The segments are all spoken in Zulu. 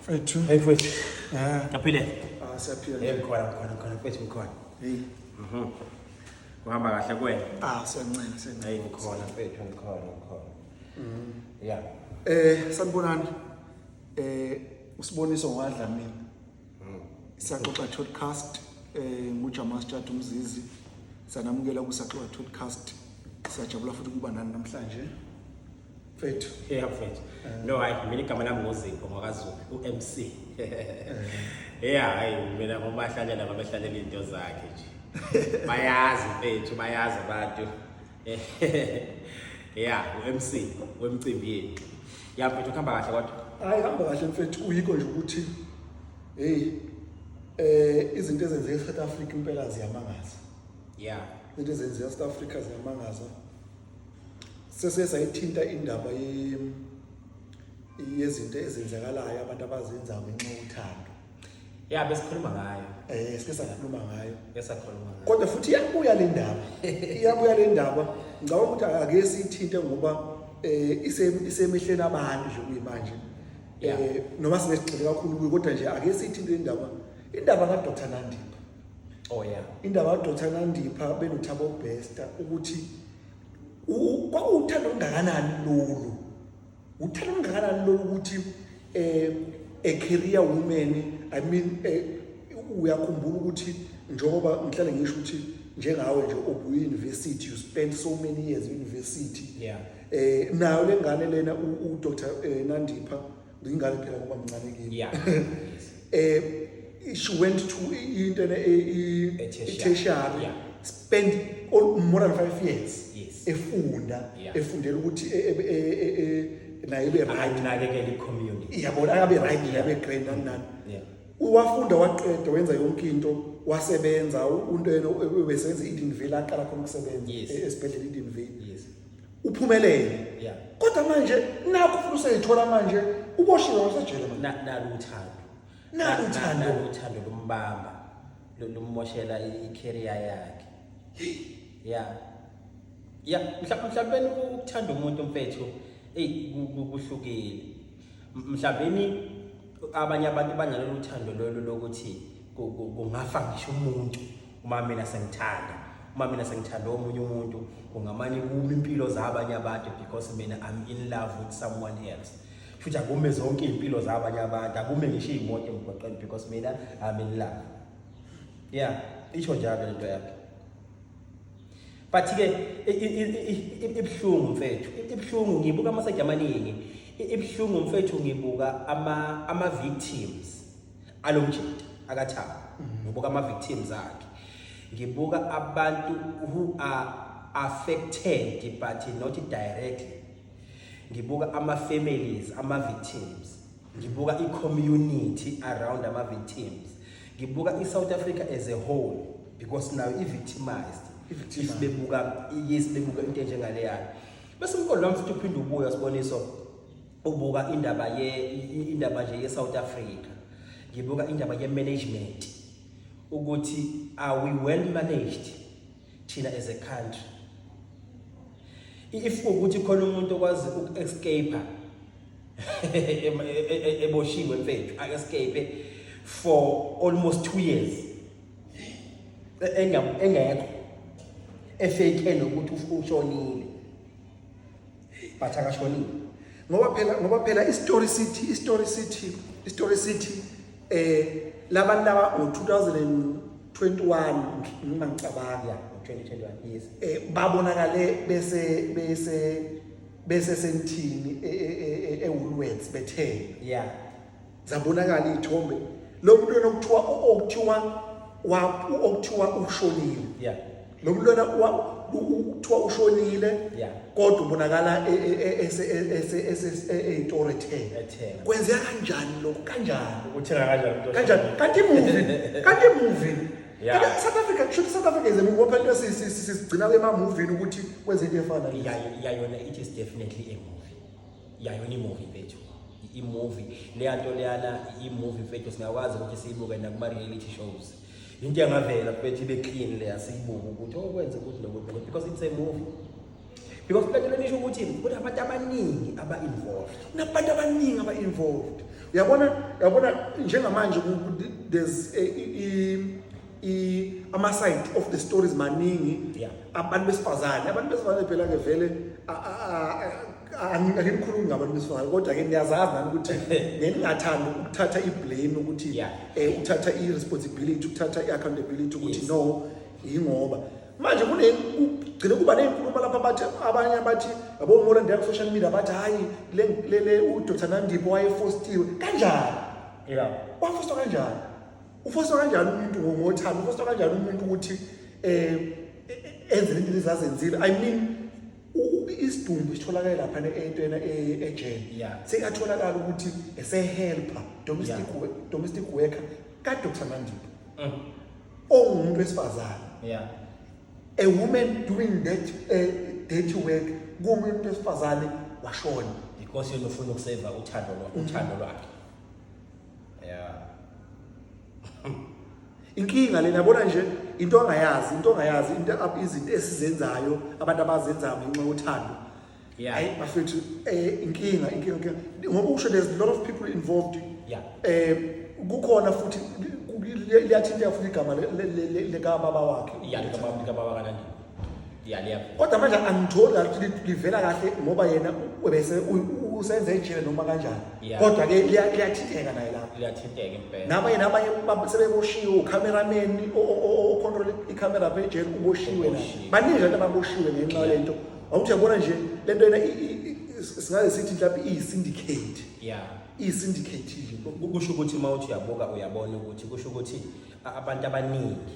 Fethu. Hey mfethu. Ngaphile. Siyaphila. Khona mfethu ngikhona. Hey. Kuhamba kahle kuwena? Siyancela. Hey ngikhona mfethu ngikhona. Yeah. Sanibonani. Usiboniso ngadla mina. Saxoxa podcast nguJamastat umzizi. Sanamukela kusaxoxa podcast. Siyajabula futhi ukuba nani namhlanje. Fethu. Yeah mfethu. No hayi mina igama lami ngozipho ngakaZulu uMC. Yeah hayi mina ngobahlala nabo behlalela into zakhe nje. Bayazi mfethu bayazi abantu. Yeah uMC wemcimbi yethu. Ya mfethu kuhamba kahle kodwa. Hayi hamba kahle mfethu uyiko nje ukuthi izinto ezenzeka eSouth Africa impela ziyamangaza. Yeah. Izinto ezenzeka eSouth Africa ziyamangaza. Sesayithinta indaba yezinto ezenzakalayo abantu abazenza ngenxa yothando. Yeah besikhuluma ngayo. Sike sakhuluma ngayo. Besakhuluma ngayo. Kodwa futhi iyabuya le ndaba. Iyabuya le ndaba. Ngicabanga ukuthi ake siyithinte ngoba isemehleni abantu nje kuyimanje. Noma sinesigxile kakhulu kuyo kodwa nje ake siyithinte le ndaba. Indaba kaDr Nandipha. Oh yeah. Indaba kaDr Nandipha benothabo Bester ukuthi uthando ungakanani lolu. Uthando ungakanani lolu ukuthi a career woman, I mean uyakhumbula ukuthi njengoba ngihlale ngisho ukuthi njengawe nje obuye university, you spent so many years in university. Yeah. Nayo lengane lena uDr Nandipha ingane phela ngoba mncane kimi. Yeah. She went to tertiary. Yeah. Spent more than 5 years. Yes. Efundela ukuthi naye be right nakekela i-community. Yabona akabe right yabe grade nani. Yeah. Uwafunda waqeda wenza yonke into wasebenza untweni obesenza iDinville aqala khona ukusebenza esibhedlela iDinville. Yes. Uphumelele. Yeah. Kodwa manje nakho futhi useyithola manje uboshiwe wasejele manje. Naluthando lombamba lomoshela i-career yakhe. Yeah mhlawumbe ukuthanda umuntu mfethu kuhlukile. Mhlawumbe abanye abantu banalolu uthando lolo lokuthi kungafa ngisho umuntu uma mina sengithanda omunye umuntu kungamane kuma impilo zabanye abantu because mina I'm in love with someone else. Futhi akume zonke impilo zabanye abantu akume ngisho imoto emgwaqeni because mina I'm in love. Yeah isho njalo lento yakhe. But ke ibhlungu mfethu ibhlungu ngibuka amasaje amaningi ibhlungu mfethu ngibuka ama victims alomjinto akathaba ngibuka ama victims akhe ngibuka abantu who are affected but not directly ngibuka ama families ama victims ngibuka i community around ama victims ngibuka iSouth Africa as a whole because now i victimized bebuka into enjengaleyo bese umqondo wami futhi uphinde ubuya siboniso ubuka indaba nje yeSouth Africa ngibuka indaba ye management ukuthi are we well managed thina as a country if ukuthi khona umuntu okwazi uku-escape eboshiwe mfethu escape for almost 2 years engekho efake nokuthi ushonile but akashonile ngoba phela istory city labantu laba ngo2021 noma ngicabanga 2021 yes babonakale bese sentini eWoolworths bethe yeah zabonakala ithombe lo muntu okuthiwa ushonile yeah lo muntu ukuthiwa ushonile kodwa ubonakala etorethele kwenzeka kanjani lokho kanjani uthenga kanjani kanti movie South Africa is a movie phela sigcina kwema movie ukuthi kwenze into efana yayona it is definitely a movie yayona imovie bethu imovie leyanto leyana imovie bethu singakwazi ukuthi siyibuke nakuma reality shows into yangavela bethu ibe clean leya siyibuka ukuthi okwenza ukuthi nokuthi because it's a movie because phela nisho ukuthi kunabantu abaningi aba involved yabona njengamanje there's ama-side of the stories maningi abantu besifazane phela ke vele anginikhulumi ngabantu besifazane kodwa ke niyazazi nami ukuthi ngingathanda ukuthatha i-blame ukuthi uthatha i-responsibility ukuthatha i-accountability ukuthi no yingoba manje kugcine kuba ney'nkulumo lapha abanye bathi yabo ngola ndiya ku-social media bathi hayi le uDr Nandipha wayefostiwe kanjani wafostwa kanjani ufostwa kanjani umuntu ngothando ufostwa kanjani umuntu ukuthi enze into ezazenzile I mean isidumbu sitholakala lapha entweni ejele sekatholakala ukuthi ese-helper domestic worker kaDr Nandipha ongumuntu wesifazane a woman doing that dirty work kumuntu wesifazane washona because yena ufuna ukuseva uthando lwakhe inkinga lena yabona nje into ongayazi izinto esizenzayo abantu abazenzayo ngenxa yothando hayi bafethu inkinga ngoba usho there's a lot of people involved kukhona futhi liyathinta futhi igama lekababa wakhe likababa kaNandipha kodwa manje angitholi kahle livela kahle ngoba yena bese usenze ejele noma kanjani kodwa ke liyathinteka naye lapho liyathinteka impela nabanye sebeboshiwe ucameraman ocontrol icamera phe ejele uboshiwe baningi abantu ababoshiwe ngenxa lento awuthi yabona nje lento yena singaze sithi mhlawumbe iyi-syndicate i-syndicate kusho ukuthi mawuthi uyabuka uyabona ukuthi kusho ukuthi abantu abaningi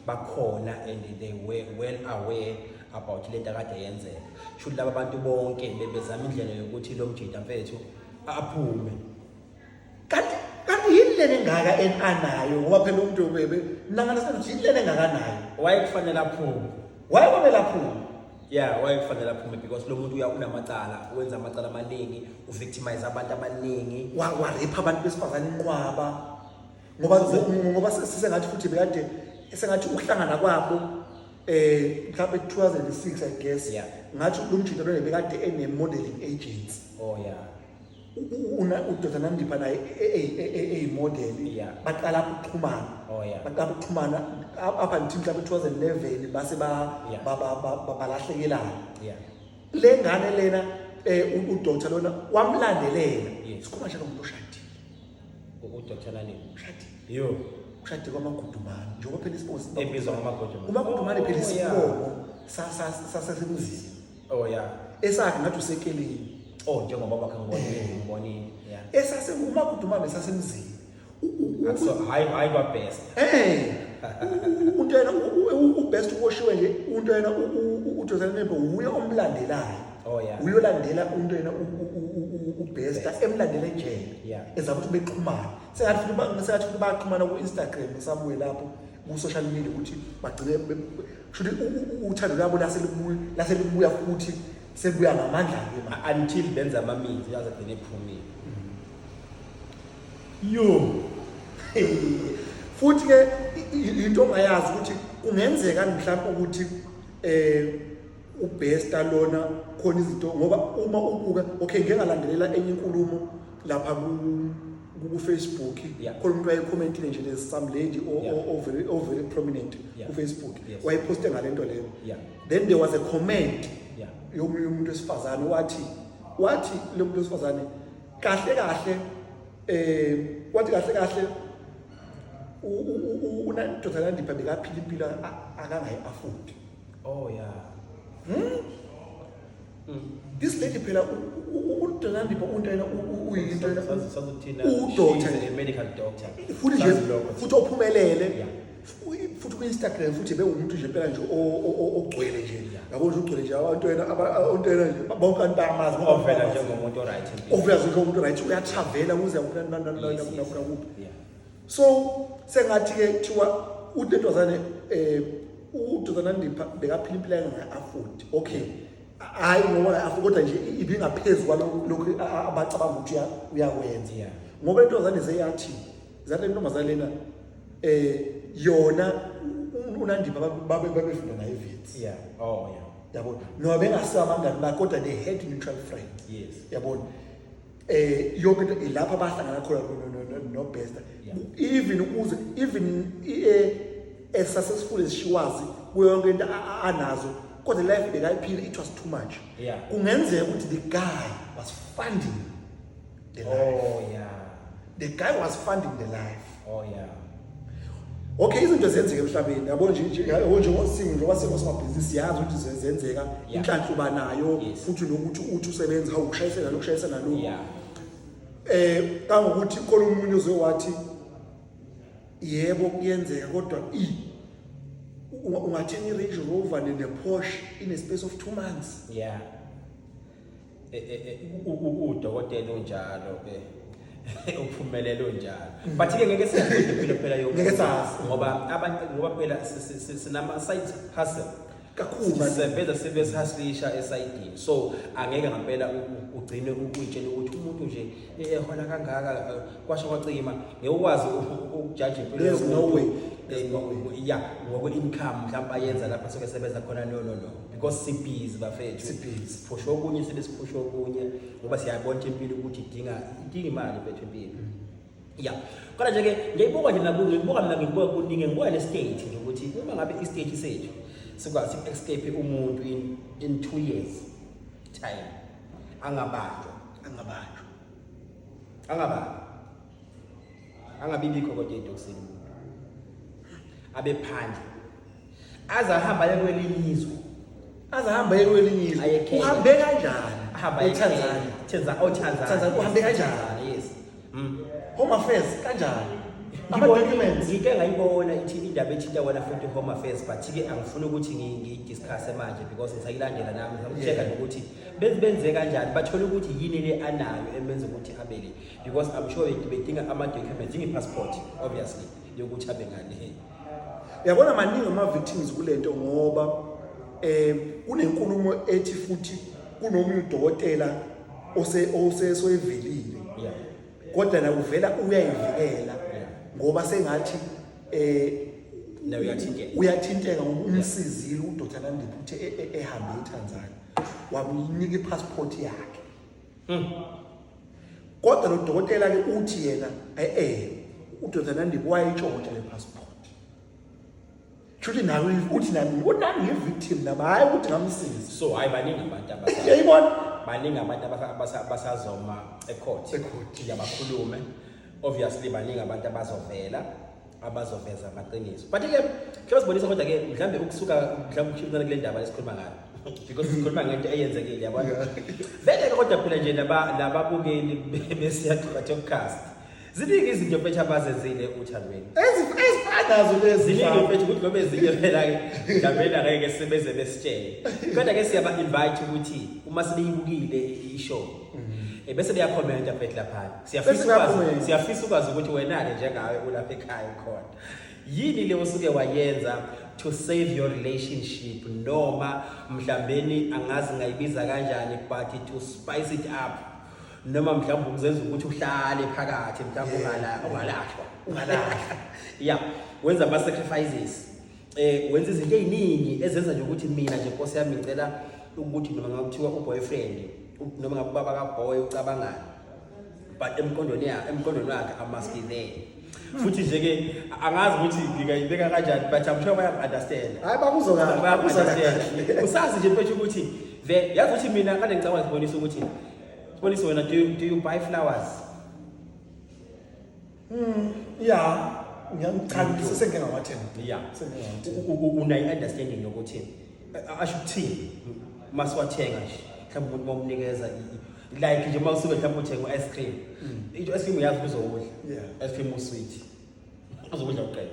bakhona and they were well aware about lento akade yenzeka should laba bantu bonke bebezama indlela yokuthi lo mjida mfethu aphume kanti yindlela engaka anayo ngoba phela umuntu bebe nangana ukuthi yindlela engakanayo wayekufanele aphume wayekwamele aphume wayekufanele aphume because lo muntu unamacala wenza amacala amaningi uvictimize abantu abaningi waripha abantu besifazane inqwaba ngoba sisengathi futhi bekade esengathi ukuhlangana kwabo mhlawumbe 2006 I guess ngathi lo mjida lo bekade ene-modeling agents uDr Nandipha naye model baqala ukuxhumana up until mhlawumbe 2011 base balahlekelana le ngane lena uDr lona wamlandelela sikhuluma nje nomuntu oshadile uDr Nandipha ushade kwamagudumane njengoba phela isiphosi ebizwa amagudumane phela isibongo sasemzini esakhe ngathi usekeleni njengoba bakhe ngibonile umagudumane sasemzini hayi kwaBest umuntu yena uBest uwoshiwe nje umuntu yena uDr Nandipha uye omlandelayo uyolandela umuntu yena uBest emlandela ejele ezaba ukuthi bexhumana sengathi futhi baxhumana ku-Instagram somewhere lapho ku-social media ukuthi bagcine should uthando labo laselibuya futhi sebuya ngamandla-ke until benza ama-means yazagcine ephumile futhi-ke into ongayazi ukuthi kungenzeka mhlawumbe ukuthi uBester lona khona izinto ngoba uma ubuka okay ngeke ngalandelela enye inkulumo lapha ku-Facebook khona umuntu wayecommentile nje there's some lady or very prominent ku-Facebook wayeposte ngale nto leyo then there was a comment yomunye umuntu wesifazane wathi lo muntu wesifazane kahle uDr Nandipha bekaphila impilo akangayi-afford this lady phela uDr Nandipha uyinto medical doctor futhi nje futhi ophumelele futhi ku-Instagram futhi bewumuntu nje phela nje ogcwele nje yabo nje ugcwele nje abantu yena nje bonke abantu bayamazi ovela njengomuntu oright ovela njengomuntu oright uyatravela kuze nakuphi so sengathi-ke kuthiwa uNtozane uDr Nandipha bekaphila impilo engaka-afford okay hayi ngoba kodwa nje ibingaphezu kwalokhu abacabanga ukuthi uyakwenza ngoba intozane zeyathi zathi intombazane lena yona uNandipha babefunda naye events yabona noma bengasabangani bakhe kodwa they had neutral friends yabona yonke into ilapha abahlangana khona no Bester. Even as successful as she was, kuyonke into anazo, kodwa life bekayiphila, it was too much. Yeah. Kungenzeka ukuthi the guy was funding the life. Oh yeah. The guy was funding the life. Oh yeah. Okay, izinto zenzeka emhlabeni. Yabo nje ngoba singosomabhizinisi yazi ukuthi zenzeka, inhlanhluba nayo, futhi nokuthi uthi usebenza how ukushayisana lo. Yeah. Kangokuthi kolomunye uzowathi yebo kuyenzeka kodwa ungathenga i-Range Rover ne-Porsche in a space of 2 months. Yeah. Udokotela onjalo uphumelele onjalo. But ke ngeke siyafunde phela ngoba abantu ngoba phela sinama side hustle. Kakhulu sisebenza hustlisha esayidini. So angeke ngempela ugcine ukutshela ukuthi umuntu nje ehola kangaka kwasho kwacima ngeke ukwazi ukujudge impilo. There's no way. Yeah, ngokwe income mhlawumbe ayenza lapha soke sebenza khona no because sibhizi bafethu siphusha okunye siphusha okunye ngoba siyabona impilo ukuthi idinga imali bethu impilo. Yeah. Kodwa nje ke ngiyibonga nje ngibuka mina ngibuka kuningi ngibuka le state nje ukuthi uma ngabe i state sethu sikwazi escape umuntu in 2 years time angabanjwa angabibikho kodwa edokusini abe phandle azahamba kwelinye izwe uhambe kanjani Tanzania uhambe kanjani yes Home Affairs kanjani ama-documents ngike ngayibona indaba ethinta wena futhi Home Affairs but ke angifuni ukuthi ngidiscuss manje because ngisayilandela nami ngiyacheka ukuthi benze kanjani bathole ukuthi yini le anayo emenza ukuthi abele because I'm sure bedinga ama-documents ngi-passport obviously yokuthi abe ngane. Yabona maningi ama-victims kulento ngoba kunenkulumo ethi futhi kunomunye udokotela osesoyivelile kodwa na uvela uyayivikela ngoba sengathi uyathinteka ngoba umsizile uDr. Nandipha uthi ehambe eTanzania wamnika i-passport yakhe. Kodwa lo dokotela ke uthi yena uDr. Nandipha wayitshontsha le passport. Chuthi nawe uthi nami ngi-victim nami hayi ukuthi ngamsizi. So hayi baningi abantu yayibona baningi abantu abasazoma ecourt yabakhulume obviously baningi abantu abazoveza amaqiniso but ke sibonisa kodwa ke mhlambe ukusuka mhlambe ukushintshana kule ndaba esikhuluma ngayo because sikhuluma ngento eyenzekile yabona vele kodwa phela nje nababukeli besiyaqhubeka ziningi izinto mfethu abazenzile uthandweni ezifanazo lezi ziningi mfethu ukuthi ngoba ezinye phela ke mhlawumbe ngeke sebeze besitshele kodwa ke siyaba invite ukuthi uma sibeyibukile ishow bese beyakhomenta mfethu lapha siyafisa ukwazi ukuthi wena njengawe ulapha ekhaya khona yini le usuke wayenza to save your relationship noma mhlambeni angazi ngayibiza kanjani but to spice it up noma mhlawumbe ukuzenza ukuthi uhlale phakathi mhlawumbe ungalahlwa yeah wenza ama sacrifices wenza izinto eziningi ezenza nje ukuthi mina nje Nkosi yami ngicela ukuthi noma ngakuthiwa uboyfriend noma ngabe ubaba kaBoy ucabangani but emqondweni wakhe I must be there futhi nje ke angazi ukuthi ngingayibeka kanjani but I'm sure baya understand hayi bakuzokala usazi nje mfethu ukuthi vele yazi ukuthi mina kade ngicabanga sibonisa ukuthi sibonisa wena do you buy flowers yeah ngiyamchazisa sengengamathemba yeah unayi understanding yokuthi ashukuthini masiwathenga nje mhlawumbe umuntu momnikeza like nje mawusuke mhlawumbe uthenga ice cream ice cream uyazi uzokudla ice cream usweet uzokudla uqeda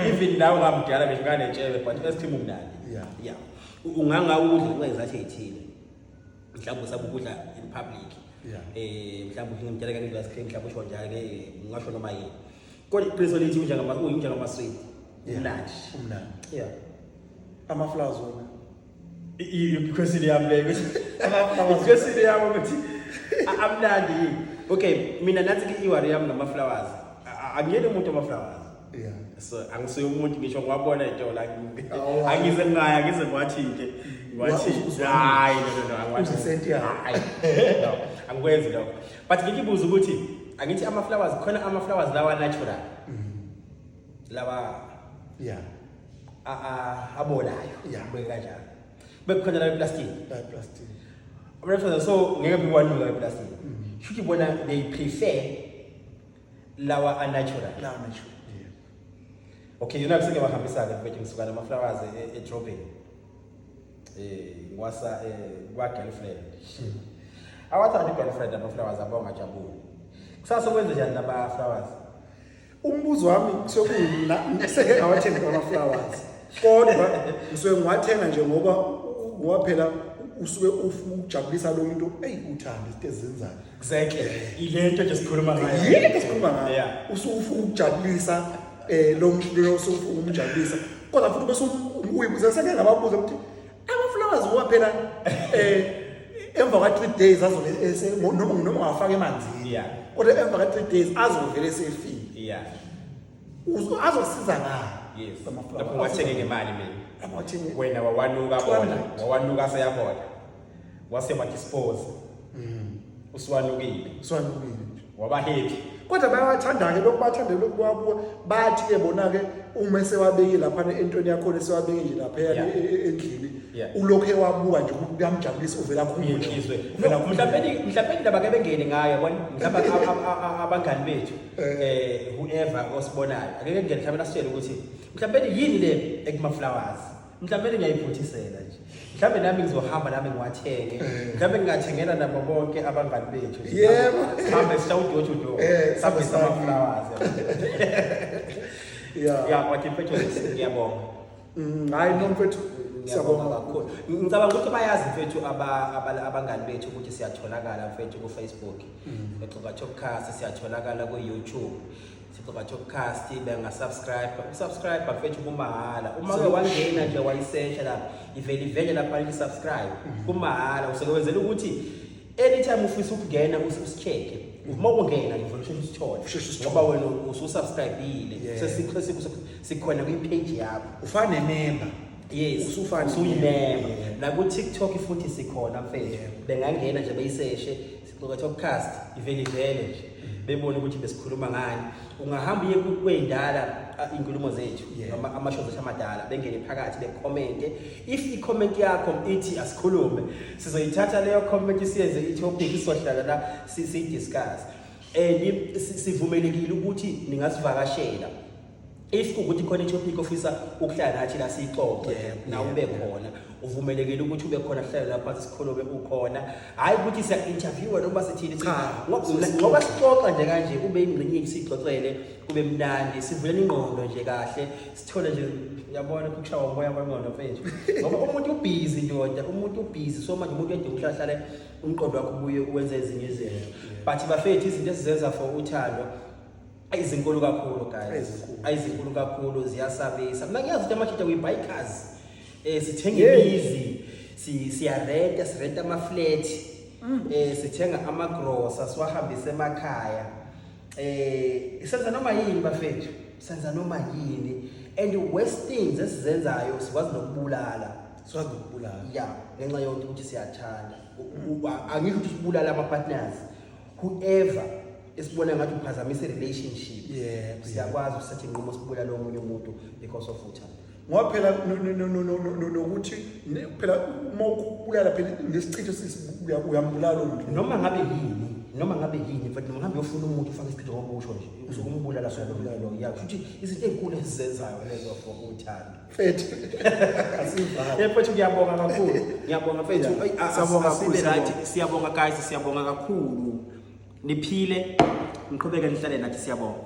even nawe ngamdala nje nganetshebe but ice cream umnandi yeah ungangawudla ungayizathi ezithile mhlawumbe usabukudla in public mhlawumbe ngimtshela kanti ice cream mhlawumbe usho njalo ke ngisho noma yini kodwa iqiniso lithi unjengama sweet umnandi yeah ama-flowers wona i-question yami leyo i-question yami ukuthi amnandi yini okay mina nathi i-worry yami ngama-flowers angiyeni umuntu ama-flowers so angisuye umuntu ngisho ngiwabona into la angize ngathi nje hayi no uzisenti yayo angikwenzi lokho but ngikibuza ukuthi angithi ama-flowers khona ama-flowers lawa natural lawa yeah abolayo yeah beke kanjalo bekukhona la plastic plastic so ngeke biwanuka eplastic shuthi bona they prefer lawa natural yeah okay yona kuseke bahambisa-ke mfethu ngisuka nama-flowers edrobheni ngwasa kwa-girlfriend awathanda i-girlfriend ama-flowers aba ungajabuli kusasa kwenze njani lama-flowers umbuzo wami seke ngawathenga ama-flowers kodwa ngisuke ngiwathenga nje ngoba phela usuke ujabulisa lo muntu uthanda izinto ezenzayo exactly ilento nje sikhuluma ngayo usuke ufuna ukujabulisa lo muntu usuke umjabulisa kodwa futhi bese uyibuza seke ngababuza ukuthi ama-flowers ngoba phela emva kwa-3 days noma ungafaka emanzini kodwa emva kwa-3 days azovele esefile azosiza ngani yes lapho ungathenge ngemali mina wena wawanuka seyabola wase wadispose usiwanukile waba happy kodwa bayawathanda-ke lokhu bathande lokhu kwabuka bathi-ke bona-ke uma sewabeke laphana entweni yakhona sewabeke nje laphaya endlini ulokhu ewabuka nje ukuthi kuyamjabulisa uvela khulizwe mhlawumbe indaba ke bengene ngayo mhlawumbe abangani bethu whoever osibonayo akeke ngene mhlawumbe asitshele ukuthi mhlawumbe yini le ekuma-flowers mhlawumbe ngiyayiphuthisela nje mhlawumbe nami ngizohamba nami ngiwathenge mhlawumbe ngingathengela nabo bonke abangani bethu sihambe sishawudojudo sihambe sama-flowers kwathi mfethu ngiyabonga hayi nomfethu siyabonga kakhulu ngicabanga ukuthi bayazi mfethu abangani bethu ukuthi siyatholakala mfethu ku-Facebook Xoxa Talkcast siyatholakala ku-YouTube Xoxa Talkcast bengasubscribe mfethu kumahhala uma ke wangena nje wayisesha lapha ivele lapha i-subscribe kumahhala usekwenzela ukuthi anytime ufisa ukungena usicheck uma ungena ngivulisha usithole ngoba wena ususubscribeile sikhona kwi-page yakho ufane member yes usuyimember na ku-TikTok futhi sikhona mfethu bengangena nje beyiseshe Xoxa Talkcast ivele nje bebone ukuthi besikhuluma ngani ungahamba uye kwendala inkulumo zethu amashows ethu amadala bengene phakathi becommente if i-comment yakho ithi asikhulume sizoyithatha leyo comment siyenze i-topic sizohlala la si-discuss and sivumelekile ukuthi ningasivakashela if ukuthi khona i-topic ofisa ukuhlala nathi la siyixoxe na ube khona uvumelekile ukuthi ube khona hlala lapha sikhulume ukhona hayi ukuthi siya-interviewa noma sithini ngoba sixoxa nje kanje kube ingxenye sixoxele kube mnandi sivulele ingqondo nje kahle sithole nje uyabona ukushawa umoya kwengqondo mfethu ngoba umuntu ubhizi ndoda umuntu ubhizi so manje umuntu edinga ukuhlala umqondo wakho ubuye uwenze ezinye izinto but bafethu izinto esizenza for uthando ayizinkulu kakhulu guys ayizinkulu kakhulu ziyasabisa mina ngiyazi ukuthi amashita kwi-bikers sithenge imizi sirenta ama-flat sithenga amagrosa siwahambise emakhaya senza noma yini bafethu senza noma yini and worst things esizenzayo sikwazi nokubulala ngenxa yokuthi siyathanda angisho ukuthi sibulala ama-partners whoever esibona ngathi uphazamise relationship siyakwazi ukusethe inqumo sibula lo munye umuntu because of uthando ngoba phela nokuthi phela uma ukubulala phela nesichitho uyambulala lo muntu noma ngabe yini mfethu noma ngabe uyofuna umuntu ufake isichitho ngoba usho nje usukumbulala lo futhi izinto ezinkulu esizenzayo lezo for uthando mfethu asivala mfethu ngiyabonga mfethu siyabonga guys siyabonga kakhulu niphile niqhubeke nihlale nathi siyabonga